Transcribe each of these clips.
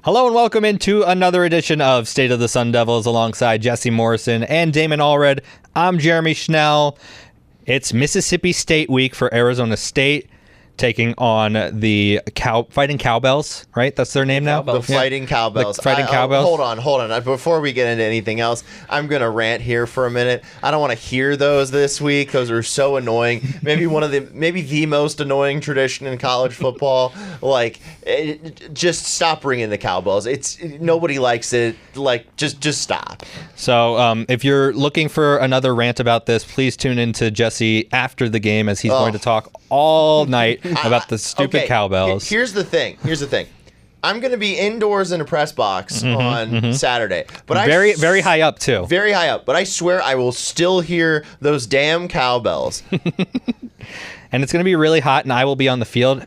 Hello and welcome into another edition of State of the Sun Devils alongside Jesse Morrison and Damon Allred. I'm Jeremy Schnell. It's Mississippi State week for Arizona State, taking on the Fighting Cowbells, right? That's their name now? The Fighting Cowbells. The Fighting Cowbells. Hold on. Before we get into anything else, I'm going to rant here for a minute. I don't want to hear those this week. Those are so annoying. Maybe the most annoying tradition in college football. Just stop ringing the cowbells. Nobody likes it. Just stop. So if you're looking for another rant about this, please tune in to Jesse after the game as he's going to talk all night about the stupid cowbells. Here's the thing. I'm going to be indoors in a press box on Saturday. But very high up, too. Very high up. But I swear I will still hear those damn cowbells. And it's going to be really hot, and I will be on the field.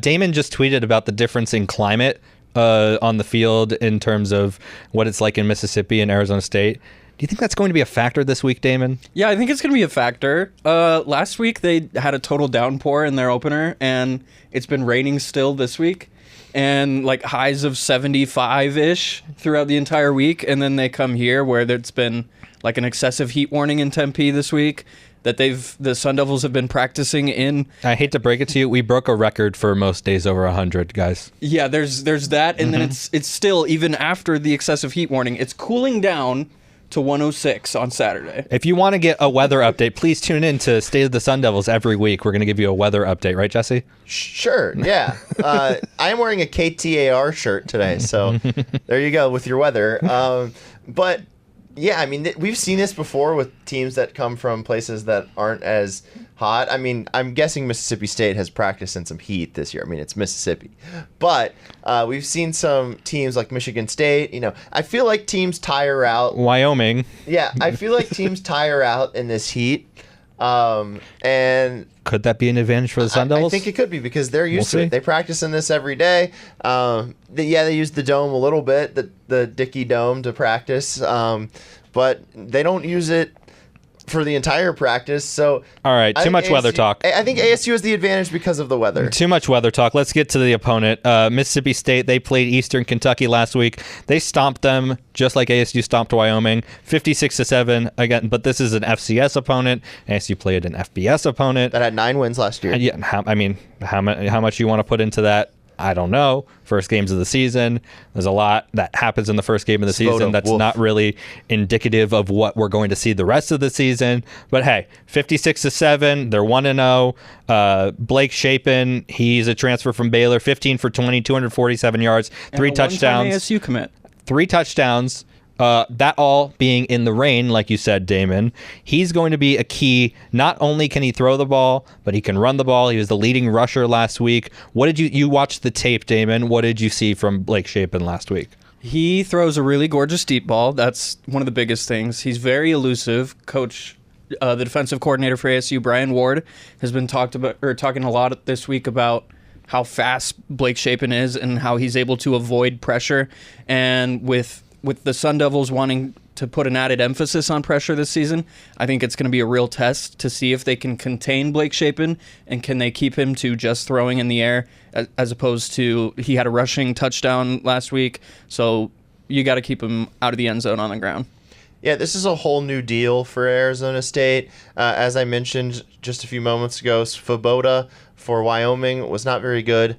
Damon just tweeted about the difference in climate on the field in terms of what it's like in Mississippi and Arizona State. Do you think that's going to be a factor this week, Damon? Yeah, I think it's going to be a factor. Last week, they had a total downpour in their opener, and it's been raining still this week. And highs of 75-ish throughout the entire week. And then they come here where it's been an excessive heat warning in Tempe this week that the Sun Devils have been practicing in. I hate to break it to you, we broke a record for most days over 100, guys. Yeah, there's that, and then it's still, even after the excessive heat warning, it's cooling down to 106 on Saturday. If you want to get a weather update, please tune in to State of the Sun Devils every week. We're going to give you a weather update, right, Jesse? Sure, yeah. I am wearing a KTAR shirt today, so there you go with your weather. But yeah, I mean, we've seen this before with teams that come from places that aren't as hot. I mean, I'm guessing Mississippi State has practiced in some heat this year. I mean, it's Mississippi. But we've seen some teams like Michigan State. I feel like teams tire out. Wyoming. Yeah, I feel like teams tire out in this heat. And could that be an advantage for the Sun Devils? I think it could be because they're used to it. They practice in this every day. They use the dome a little bit, the Dickey Dome, to practice, but they don't use it for the entire practice. So all right, too much weather talk. I think ASU has the advantage because of the weather. Too much weather talk. Let's get to the opponent. Mississippi State, they played Eastern Kentucky last week. They stomped them just like ASU stomped Wyoming, 56-7 again. But this is an FCS opponent. ASU played an FBS opponent that had 9 wins last year. Yeah, how much you want to put into that? I don't know. First games of the season. There's a lot that happens in the first game of the season that's not really indicative of what we're going to see the rest of the season. But hey, 56-7. They're 1-0. Blake Shapen, he's a transfer from Baylor, 15 for 20, 247 yards, and 3 touchdowns. ASU commit. 3 touchdowns. That all being in the rain, like you said, Damon. He's going to be a key. Not only can he throw the ball, but he can run the ball. He was the leading rusher last week. What did you watched the tape, Damon? What did you see from Blake Shapen last week? He throws a really gorgeous deep ball. That's one of the biggest things. He's very elusive. Coach, the defensive coordinator for ASU, Brian Ward, has been talking a lot this week about how fast Blake Shapen is and how he's able to avoid pressure. And with the Sun Devils wanting to put an added emphasis on pressure this season, I think it's going to be a real test to see if they can contain Blake Shapen and can they keep him to just throwing in the air as opposed to he had a rushing touchdown last week. So you got to keep him out of the end zone on the ground. Yeah, this is a whole new deal for Arizona State. As I mentioned just a few moments ago, Svoboda for Wyoming was not very good.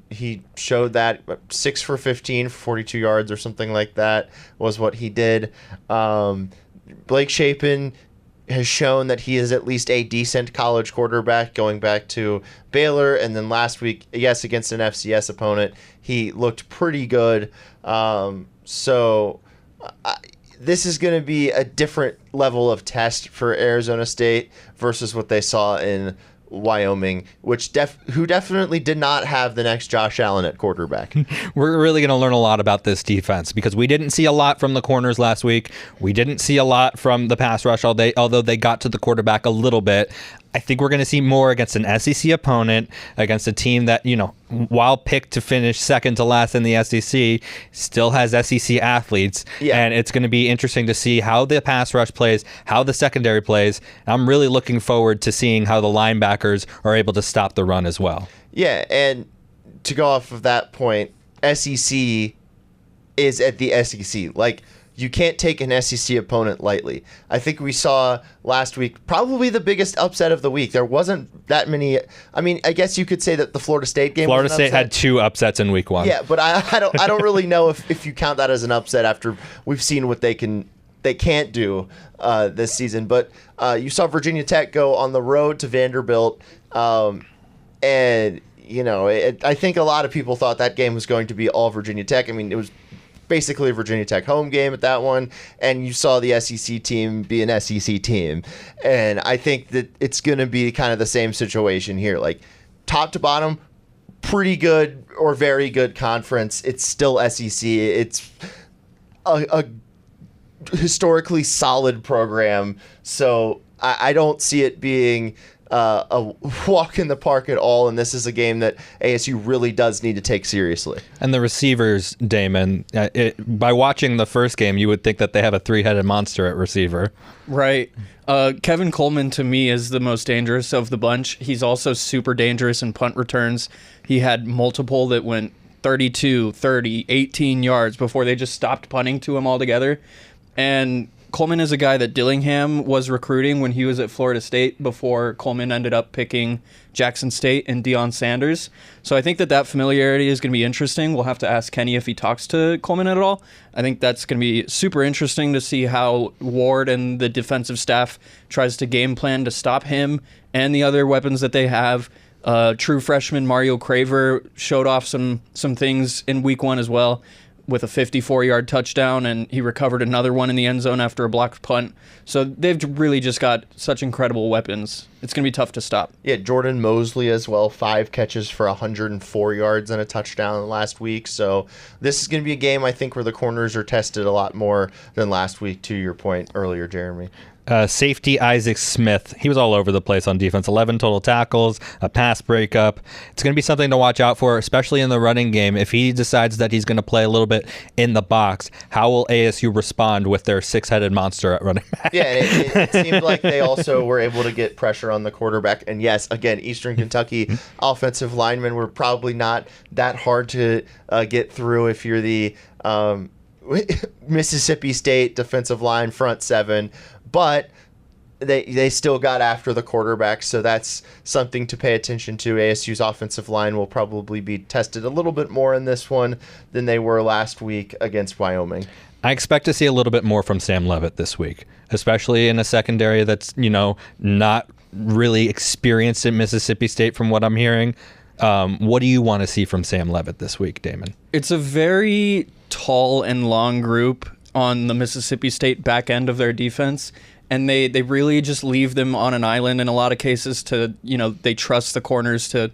He showed that 6 for 15 for 42 yards or something like that was what he did. Blake Shapen has shown that he is at least a decent college quarterback going back to Baylor. And then last week, yes, against an FCS opponent, he looked pretty good. This is going to be a different level of test for Arizona State versus what they saw in Wyoming, who definitely did not have the next Josh Allen at quarterback. We're really going to learn a lot about this defense because we didn't see a lot from the corners last week. We didn't see a lot from the pass rush all day, although they got to the quarterback a little bit. I think we're going to see more against an SEC opponent, against a team that, while picked to finish second to last in the SEC, still has SEC athletes. Yeah. And it's going to be interesting to see how the pass rush plays, how the secondary plays. I'm really looking forward to seeing how the linebackers are able to stop the run as well. Yeah, and to go off of that point, SEC is at the SEC. Like, you can't take an SEC opponent lightly. I think we saw last week probably the biggest upset of the week. There wasn't that many. I mean, I guess you could say that the Florida State game. Florida State had 2 upsets in week 1. Yeah, but I don't really know if you count that as an upset after we've seen what they can't do this season. But you saw Virginia Tech go on the road to Vanderbilt, and I think a lot of people thought that game was going to be all Virginia Tech. I mean, it was basically a Virginia Tech home game at that one, and you saw the SEC team be an SEC team. And I think that it's going to be kind of the same situation here. Like, top to bottom, pretty good or very good conference. It's still SEC. It's a historically solid program, so I don't see it being a walk in the park at all, and this is a game that ASU really does need to take seriously. And the receivers, Damon, by watching the first game, you would think that they have a 3-headed monster at receiver. Right. Kevin Coleman, to me, is the most dangerous of the bunch. He's also super dangerous in punt returns. He had multiple that went 32, 30, 18 yards before they just stopped punting to him altogether. And Coleman is a guy that Dillingham was recruiting when he was at Florida State before Coleman ended up picking Jackson State and Deion Sanders. So I think that familiarity is going to be interesting. We'll have to ask Kenny if he talks to Coleman at all. I think that's going to be super interesting to see how Ward and the defensive staff tries to game plan to stop him and the other weapons that they have. True freshman Mario Craver showed off some things in week 1 as well, with a 54-yard touchdown, and he recovered another one in the end zone after a blocked punt. So they've really just got such incredible weapons. It's going to be tough to stop. Yeah, Jordan Mosley as well, 5 catches for 104 yards and a touchdown last week. So this is going to be a game, I think, where the corners are tested a lot more than last week, to your point earlier, Jeremy. Safety Isaac Smith, he was all over the place on defense. 11 total tackles, a pass breakup. It's going to be something to watch out for, especially in the running game. If he decides that he's going to play a little bit in the box, how will ASU respond with their 6-headed monster at running back? Yeah, and it seemed like they also were able to get pressure on the quarterback. And yes, again, Eastern Kentucky offensive linemen were probably not that hard to get through if you're the Mississippi State defensive line front 7. But they still got after the quarterback, so that's something to pay attention to. ASU's offensive line will probably be tested a little bit more in this one than they were last week against Wyoming. I expect to see a little bit more from Sam Leavitt this week, especially in a secondary that's, not really experienced in Mississippi State from what I'm hearing. What do you want to see from Sam Leavitt this week, Damon? It's a very tall and long group on the Mississippi State back end of their defense, and they really just leave them on an island in a lot of cases to, they trust the corners to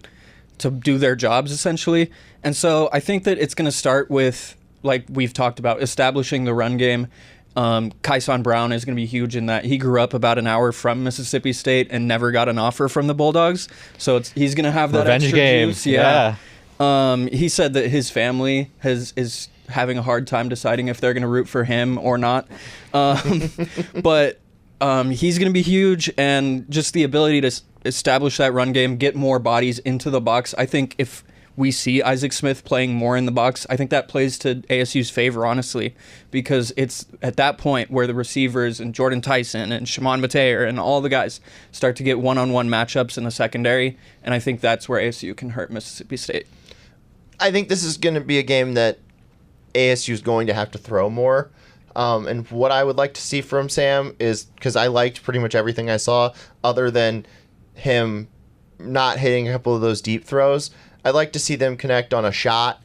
do their jobs essentially. And so I think that it's going to start with, like we've talked about, establishing the run game. Kyson Brown is going to be huge in that. He grew up about an hour from Mississippi State and never got an offer from the Bulldogs, so he's going to have that revenge extra game. Juice. Yeah. He said that his family is having a hard time deciding if they're going to root for him or not. But he's going to be huge, and just the ability to establish that run game, get more bodies into the box. I think if we see Isaac Smith playing more in the box, I think that plays to ASU's favor, honestly, because it's at that point where the receivers and Jordan Tyson and Shimon Mateer and all the guys start to get one-on-one matchups in the secondary, and I think that's where ASU can hurt Mississippi State. I think this is going to be a game that ASU is going to have to throw more. And what I would like to see from Sam is, because I liked pretty much everything I saw other than him not hitting a couple of those deep throws, I'd like to see them connect on a shot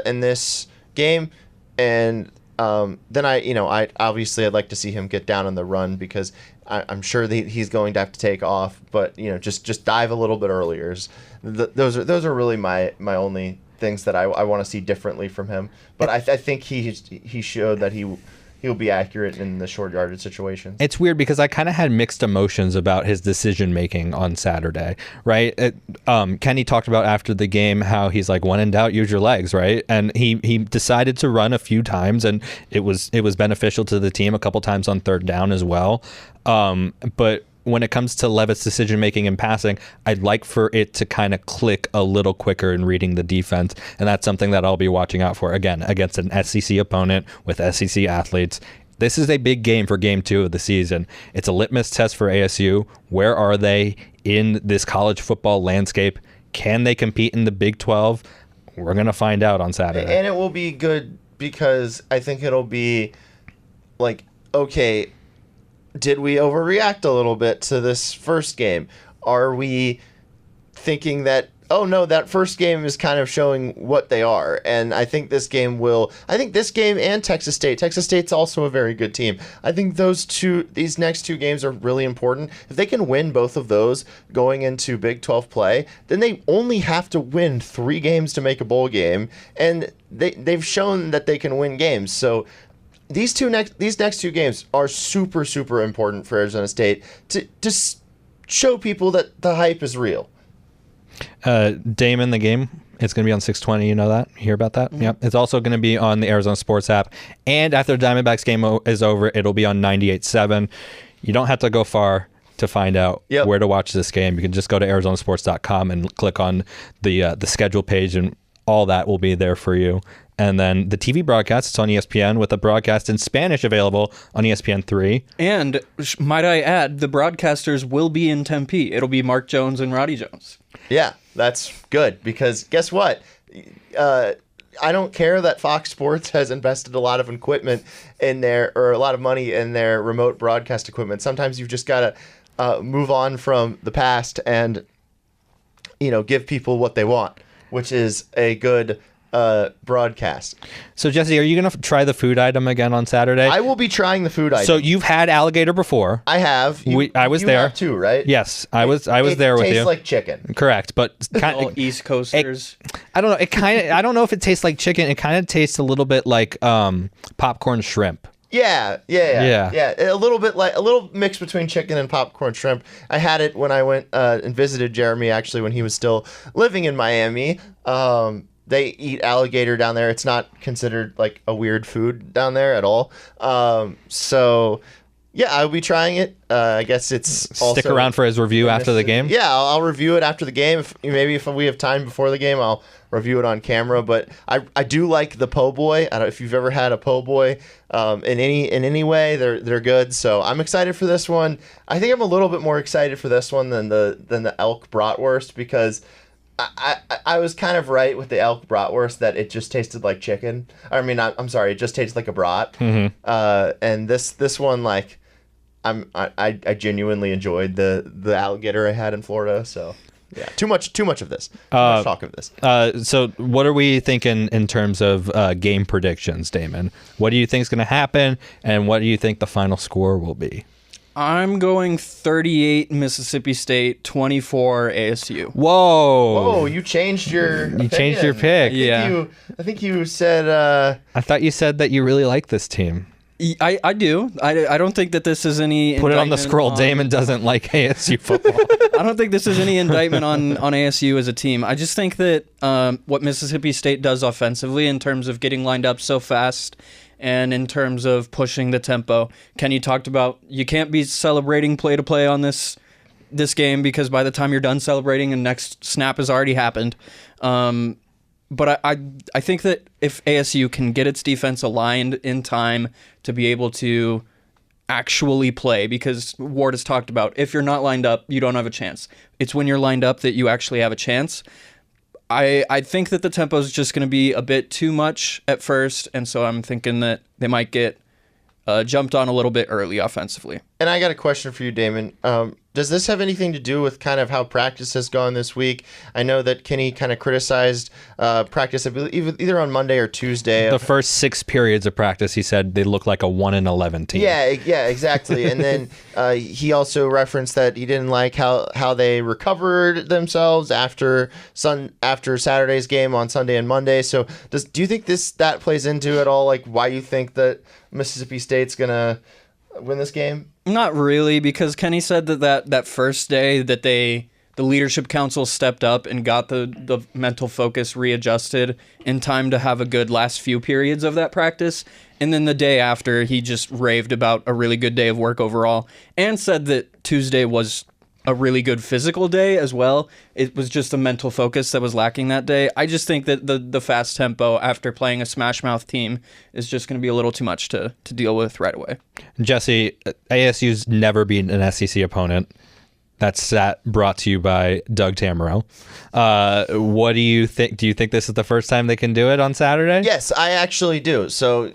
in this game. And then I'd like to see him get down on the run, because I'm sure that he's going to have to take off, but just dive a little bit earlier. Those are really my only things that I want to see differently from him. But I think he showed that he'll be accurate in the short yardage situations. It's weird because I kind of had mixed emotions about his decision making on Saturday, right? Kenny talked about after the game how he's like, when in doubt, use your legs, right? And he decided to run a few times, and it was beneficial to the team a couple times on third down as well. But when it comes to Leavitt's decision making and passing, I'd like for it to kind of click a little quicker in reading the defense, and that's something that I'll be watching out for again against an SEC opponent with SEC athletes. This is a big game for game 2 of the season. It's a litmus test for ASU. Where are they in this college football landscape? Can they compete in the Big 12? We're going to find out on Saturday. And it will be good because I think it'll be like, okay, did we overreact a little bit to this first game? Are we thinking that, oh no, that first game is kind of showing what they are? And I think this game will. I think this game and Texas State. Texas State's also a very good team. I think these next 2 games are really important. If they can win both of those going into Big 12 play, then they only have to win 3 games to make a bowl game, and they've shown that they can win games. So these next 2 games are super, super important for Arizona State to show people that the hype is real. Damon, the game, it's going to be on 620. You know that? You hear about that? Mm-hmm. Yep. It's also going to be on the Arizona Sports app. And after the Diamondbacks game is over, it'll be on 98.7. You don't have to go far to find out where to watch this game. You can just go to arizonasports.com and click on the schedule page, and all that will be there for you. And then the TV broadcast, it's on ESPN with a broadcast in Spanish available on ESPN3. And might I add, the broadcasters will be in Tempe. It'll be Mark Jones and Roddy Jones. Yeah, that's good because guess what? I don't care that Fox Sports has invested a lot of equipment in their, or a lot of money in their remote broadcast equipment. Sometimes you've just got to move on from the past and, give people what they want, which is a good broadcast. So Jesse, are you going to try the food item again on Saturday? I will be trying the food item. So you've had alligator before. I have. I was there have too, right? Yes, I was there with you. It tastes like chicken. Correct, but All East Coasters. I don't know. I don't know if it tastes like chicken. It kind of tastes a little bit like popcorn shrimp. Yeah. A little mix between chicken and popcorn shrimp. I had it when I went and visited Jeremy, actually, when he was still living in Miami. They eat alligator down there. It's not considered like a weird food down there at all. So yeah, I'll be trying it. I guess it's stick around for his review after the game. Yeah, I'll review it after the game. If we have time before the game, I'll review it on camera. But I do like the po' boy. I don't know if you've ever had a po' boy in any way. They're good. So I'm excited for this one. I think I'm a little bit more excited for this one than the elk bratwurst because I was kind of right with the elk bratwurst that it just tasted like chicken. I mean, I'm sorry, it just tasted like a brat. Mm-hmm. And this one, like, I genuinely enjoyed the alligator I had in Florida. So yeah, too much of this. Too much talk of this. So what are we thinking in terms of game predictions, Damon? What do you think is going to happen, and what do you think the final score will be? I'm going 38 Mississippi State, 24 ASU. Whoa! You changed your changed your pick. I think you said. I thought you said that you really like this team. I do. I don't think that this is any. Put it on the scroll. Damon doesn't like ASU football. I don't think this is any indictment on ASU as a team. I just think that what Mississippi State does offensively in terms of getting lined up so fast and in terms of pushing the tempo. Kenny talked about you can't be celebrating play to play on this game because by the time you're done celebrating, the next snap has already happened. But I think that if ASU can get its defense aligned in time to be able to actually play, because Ward has talked about if you're not lined up, you don't have a chance. It's when you're lined up that you actually have a chance. I think that the tempo is just going to be a bit too much at first, and so I'm thinking that they might get jumped on a little bit early offensively. And I got a question for you, Damon. Does this have anything to do with kind of how practice has gone this week? I know that Kenny kind of criticized practice, I believe, either on Monday or Tuesday. The first 6 periods of practice, he said they look like a 1-11 team. Yeah, exactly. And then he also referenced that he didn't like how they recovered themselves after Saturday's game on Sunday and Monday. So do you think that plays into it all, like why you think that Mississippi State's gonna win this game? Not really, because Kenny said that first day that the the leadership council stepped up and got the mental focus readjusted in time to have a good last few periods of that practice. And then the day after, he just raved about a really good day of work overall and said that Tuesday was a really good physical day as well. It was just the mental focus that was lacking that day. I just think that the fast tempo after playing a Smash Mouth team is just going to be a little too much to deal with right away. Jesse, ASU's never beaten an SEC opponent. That's brought to you by Doug Tamaro. What do you think? Do you think this is the first time they can do it on Saturday? Yes, I actually do. So,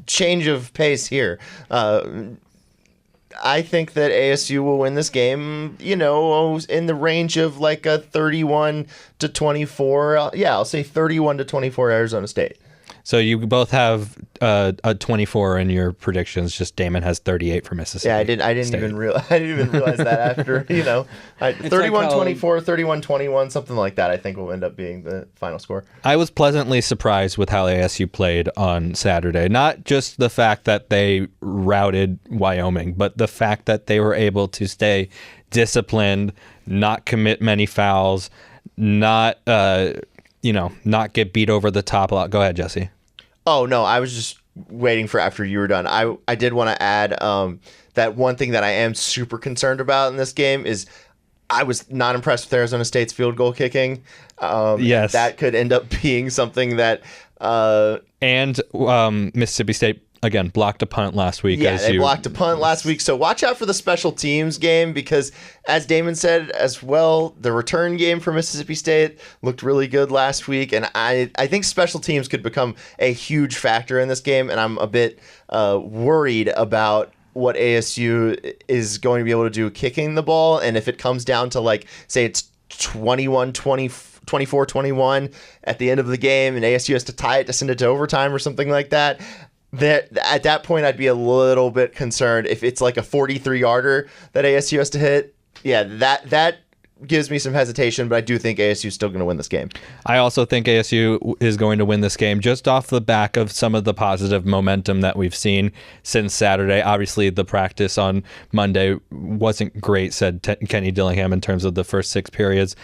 change of pace here. I think that ASU will win this game, in the range of like a 31-24. Yeah, I'll say 31-24 Arizona State. So you both have a 24 in your predictions. Just Damon has 38 for Mississippi. Yeah, I didn't even realize that after 31-24, 31-21, something like that. I think will end up being the final score. I was pleasantly surprised with how ASU played on Saturday. Not just the fact that they routed Wyoming, but the fact that they were able to stay disciplined, not commit many fouls, not get beat over the top a lot. Go ahead, Jesse. Oh, no, I was just waiting for after you were done. I did want to add that one thing that I am super concerned about in this game is I was not impressed with Arizona State's field goal kicking. Yes. That could end up being something that... and Mississippi State, again, blocked a punt last week. Yeah, they blocked a punt last week. So watch out for the special teams game because, as Damon said as well, the return game for Mississippi State looked really good last week. And I think special teams could become a huge factor in this game. And I'm a bit worried about what ASU is going to be able to do kicking the ball. And if it comes down to, like, say it's 24-21 at the end of the game and ASU has to tie it to send it to overtime or something like that, at that point, I'd be a little bit concerned if it's like a 43-yarder that ASU has to hit. Yeah, that gives me some hesitation, but I do think ASU is still going to win this game. I also think ASU is going to win this game just off the back of some of the positive momentum that we've seen since Saturday. Obviously, the practice on Monday wasn't great, said Kenny Dillingham, in terms of the first 6 periods.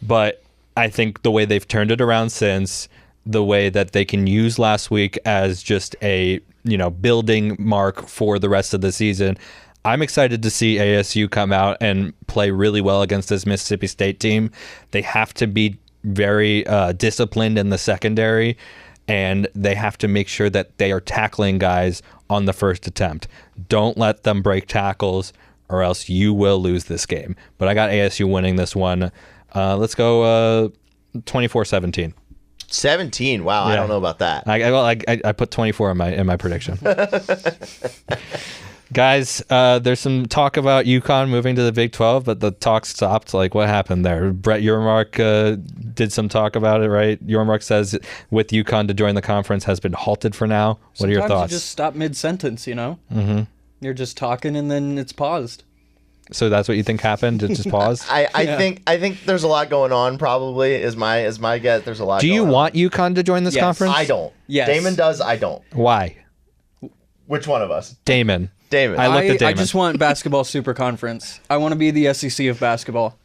But I think the way they've turned it around since, the way that they can use last week as just a building mark for the rest of the season. I'm excited to see ASU come out and play really well against this Mississippi State team. They have to be very disciplined in the secondary, and they have to make sure that they are tackling guys on the first attempt. Don't let them break tackles or else you will lose this game. But I got ASU winning this one. Let's go 24-17. 17. Wow, yeah. I don't know about that. I put 24 in my prediction. Guys, there's some talk about UConn moving to the Big 12, but the talk stopped. Like, what happened there? Brett Yormark did some talk about it, right? Yormark says with UConn to join the conference has been halted for now. What are your thoughts? Sometimes you just stop mid-sentence, Mm-hmm. You're just talking and then it's paused. So that's what you think happened? It just paused? I think there's a lot going on. Probably is my guess. There's a lot. Do you want UConn to join this conference? I don't. Yes. Damon does. I don't. Why? Which one of us? Damon. I looked at Damon. I just want basketball super conference. I want to be the SEC of basketball.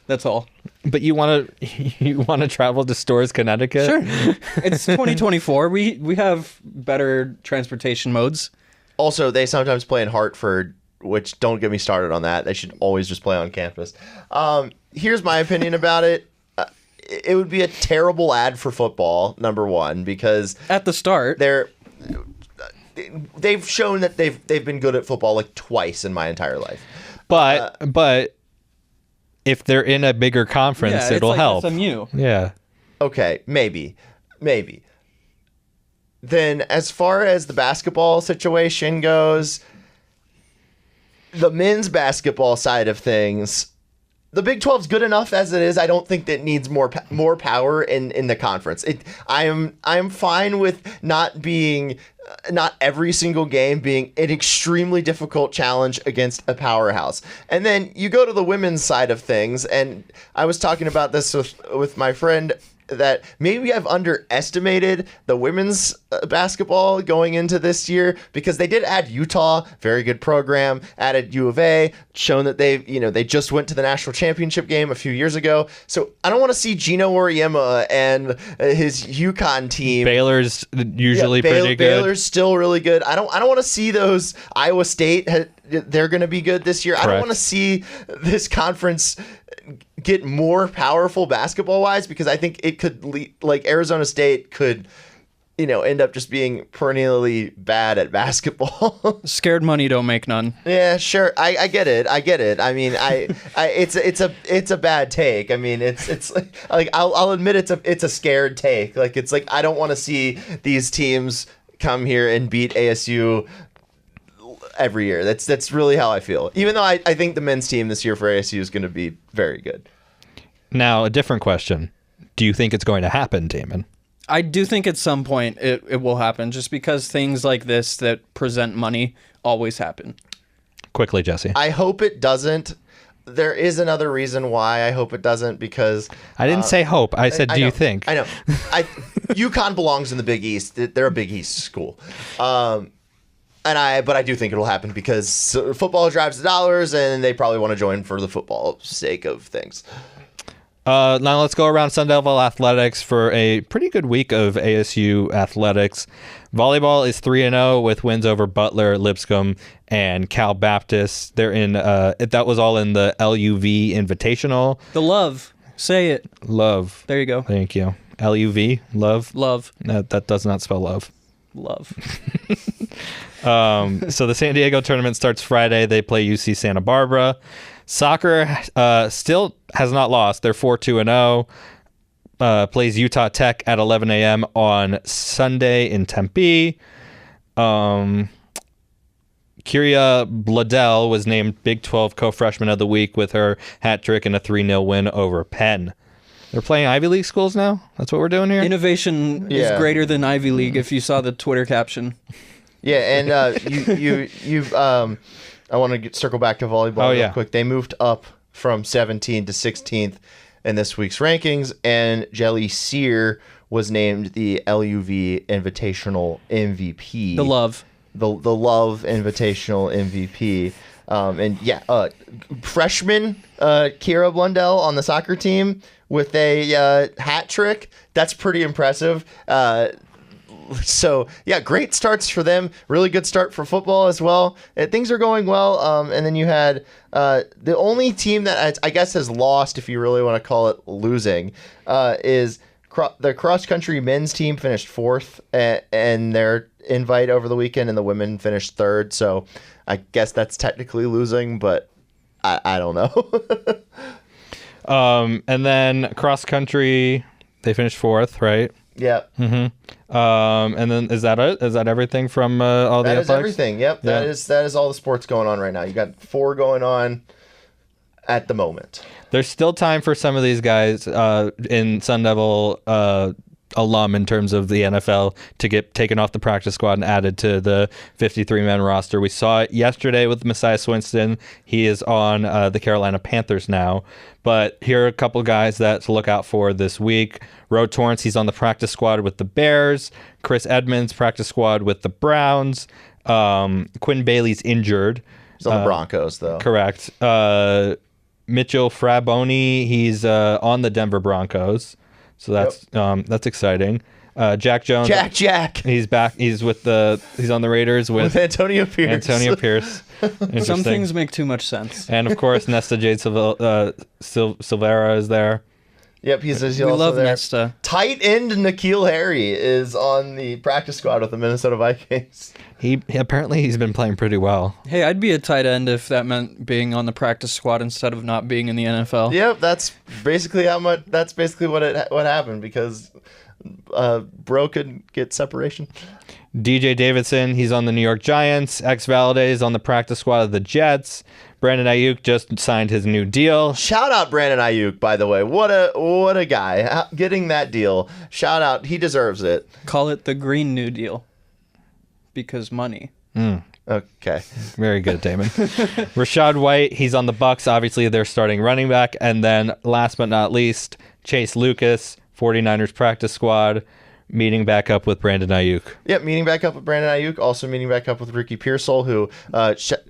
That's all. But you want to travel to Storrs, Connecticut? Sure. It's 2024. We have better transportation modes. Also, they sometimes play in Hartford. Which, don't get me started on that. They should always just play on campus. Here's my opinion about it. It would be a terrible ad for football, number one, because at the start they've shown that they've been good at football like twice in my entire life. But if they're in a bigger conference, it'll like help. SMU. Yeah. Okay, maybe. Then, as far as the basketball situation goes, the men's basketball side of things, the Big 12's good enough as it is. I don't think that it needs more power in the conference. I am fine with not every single game being an extremely difficult challenge against a powerhouse. And then you go to the women's side of things, and I was talking about this with my friend that maybe I've underestimated the women's basketball going into this year, because they did add Utah, very good program, added U of A, shown that they just went to the national championship game a few years ago. So I don't want to see Gino Auriemma and his UConn team. Baylor's usually pretty good. Baylor's still really good. I don't want to see those. Iowa State, they're going to be good this year. Correct. I don't want to see this conference get more powerful basketball wise, because I think it could like Arizona State could end up just being perennially bad at basketball. Scared money don't make none. Yeah, sure. I get it. I mean, it's a bad take. I mean, it's like I'll admit it's a scared take. Like, it's like I don't want to see these teams come here and beat ASU every year. That's really how I feel. Even though I think the men's team this year for ASU is going to be very good. Now, a different question. Do you think it's going to happen, Damon? I do think at some point it will happen, just because things like this that present money always happen. Quickly, Jesse. I hope it doesn't. There is another reason why I hope it doesn't, because I didn't say hope. I said, do you think? I know. UConn belongs in the Big East. They're a Big East school. But I do think it'll happen, because football drives the dollars, and they probably want to join for the football sake of things. Now let's go around Sun Devil Athletics for a pretty good week of ASU athletics. Volleyball is 3-0 with wins over Butler, Lipscomb, and Cal Baptist. They're in. That was all in the LUV Invitational. The love. Say it. Love. There you go. Thank you. LUV. Love. Love. That does not spell love. Love. So the San Diego tournament starts Friday. They play UC Santa Barbara. Soccer still has not lost. They're 4-2-0. Plays Utah Tech at 11 a.m. on Sunday in Tempe. Kyria Bladell was named Big 12 Co-Freshman of the Week with her hat trick and a 3-0 win over Penn. They're playing Ivy League schools now? That's what we're doing here? Innovation is greater than Ivy League, if you saw the Twitter caption. Yeah, and I want to circle back to volleyball real quick. They moved up from 17th to 16th in this week's rankings, and Jelly Sear was named the LUV Invitational MVP. The Love Invitational MVP. Freshman Kira Blundell on the soccer team with a hat trick. That's pretty impressive. So, yeah, great starts for them. Really good start for football as well. Things are going well. And then you had the only team that I guess has lost, if you really want to call it losing, is the cross-country men's team finished 4th and their invite over the weekend, and the women finished 3rd. So I guess that's technically losing, but I don't know. And then cross-country, they finished 4th, right? Yeah. Mm-hmm. And then is that it? Is that everything from all the athletics? That is everything. Yep. Yeah. That is all the sports going on right now. You got 4 going on at the moment. There's still time for some of these guys in Sun Devil alum in terms of the NFL to get taken off the practice squad and added to the 53-man roster. We saw it yesterday with Messiah Swinston. He is on the Carolina Panthers now. But here are a couple guys that to look out for this week. Ro Torrance, he's on the practice squad with the Bears. Chris Edmonds, practice squad with the Browns. Quinn Bailey's injured. He's on the Broncos, though. Correct. Mitchell Fraboni, he's on the Denver Broncos. So that's exciting. Jack Jones. Jack. He's back. He's on the Raiders with Antonio Pierce. Some things make too much sense. And of course, Nesta Jade Silvera is there. Yep, he's we also love there. Nesta. Tight end N'Keal Harry is on the practice squad with the Minnesota Vikings. Apparently he's been playing pretty well. Hey, I'd be a tight end if that meant being on the practice squad instead of not being in the NFL. Yep, that's basically what happened, because Bro could get separation. DJ Davidson, he's on the New York Giants. X Valade is on the practice squad of the Jets. Brandon Ayuk just signed his new deal. Shout out Brandon Ayuk, by the way. What a guy. Getting that deal. Shout out. He deserves it. Call it the Green New Deal. Because money. Okay. Very good, Damon. Rashad White, he's on the Bucks. Obviously, they're starting running back. And then last but not least, Chase Lucas, 49ers practice squad meeting back up with Brandon Ayuk. Yep, meeting back up with Brandon Ayuk. Also meeting back up with Ricky Pearsall, who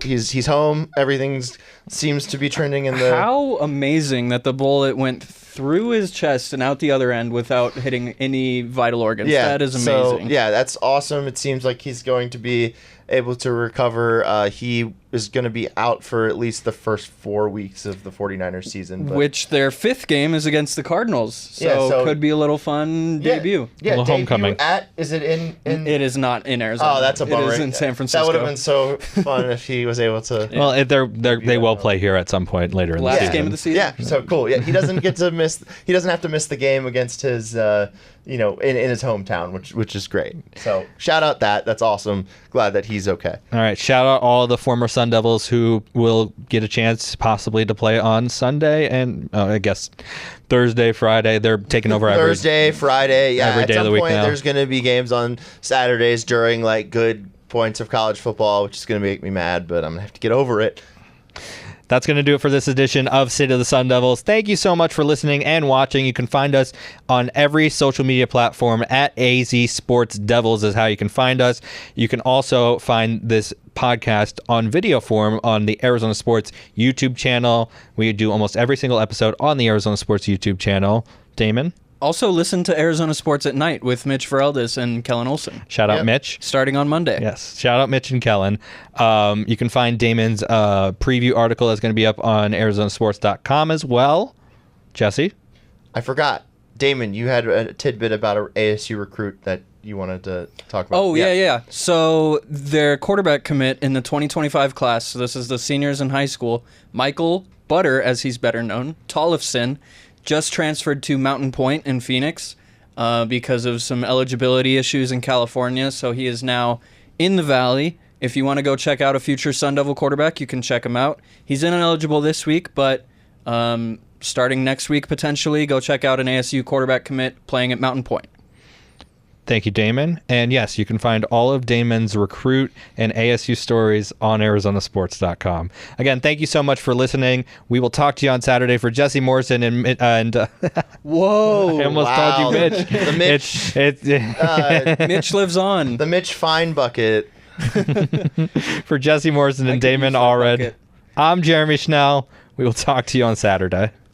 he's home. Everything seems to be trending in the. How amazing that the bullet went through his chest and out the other end without hitting any vital organs. Yeah, That is amazing. So, yeah, that's awesome. It seems like he's going to be able to recover. He is going to be out for at least the first 4 weeks of the 49ers season. But Which their 5th game is against the Cardinals. So, could be a little fun debut. Yeah, Little debut homecoming. Is it in? It is not in Arizona. Oh, that's a bummer. It is in San Francisco. That would have been so fun if he was able to. Well, they will play here at some point later in the Last season. game of the season. Yeah, so cool. Yeah, he doesn't get to miss. He doesn't have to miss the game against his, in his hometown, which is great. So shout out that's awesome. Glad that he's okay. All right, shout out all the former Sun Devils who will get a chance possibly to play on Sunday and I guess Thursday, Friday. They're taking over Thursday, Friday. Yeah, every day at of the some week point now. there's going to be games on Saturdays during like good points of college football, which is going to make me mad, but I'm going to have to get over it. That's going to do it for this edition of City of the Sun Devils. Thank you so much for listening and watching. You can find us on every social media platform at AZ Sports Devils is how you can find us. You can also find this podcast on video form on the Arizona Sports YouTube channel. We do almost every single episode on the Arizona Sports YouTube channel. Damon? Also, listen to Arizona Sports at Night with Mitch Feraldis and Kellen Olson. Shout out Yep. Mitch. Starting on Monday. Yes. Shout out Mitch and Kellen. You can find Damon's preview article that's going to be up on arizonasports.com as well. Jesse? I forgot. Damon, you had a tidbit about an ASU recruit that you wanted to talk about. Oh, yeah. So their quarterback commit in the 2025 class, so this is the seniors in high school, Michael Butter, as he's better known, Tollefson, just transferred to Mountain Point in Phoenix because of some eligibility issues in California. So he is now in the Valley. If you want to go check out a future Sun Devil quarterback, you can check him out. He's ineligible this week, but starting next week potentially, go check out an ASU quarterback commit playing at Mountain Point. Thank you, Damon. And yes, you can find all of Damon's recruit and ASU stories on arizonasports.com. Again, thank you so much for listening. We will talk to you on Saturday. For Jesse Morrison and Whoa. I almost called you Mitch. The Mitch. Mitch lives on. The Mitch Fine Bucket. For Jesse Morrison and I could use Damon that Allred, bucket. I'm Jeremy Schnell. We will talk to you on Saturday.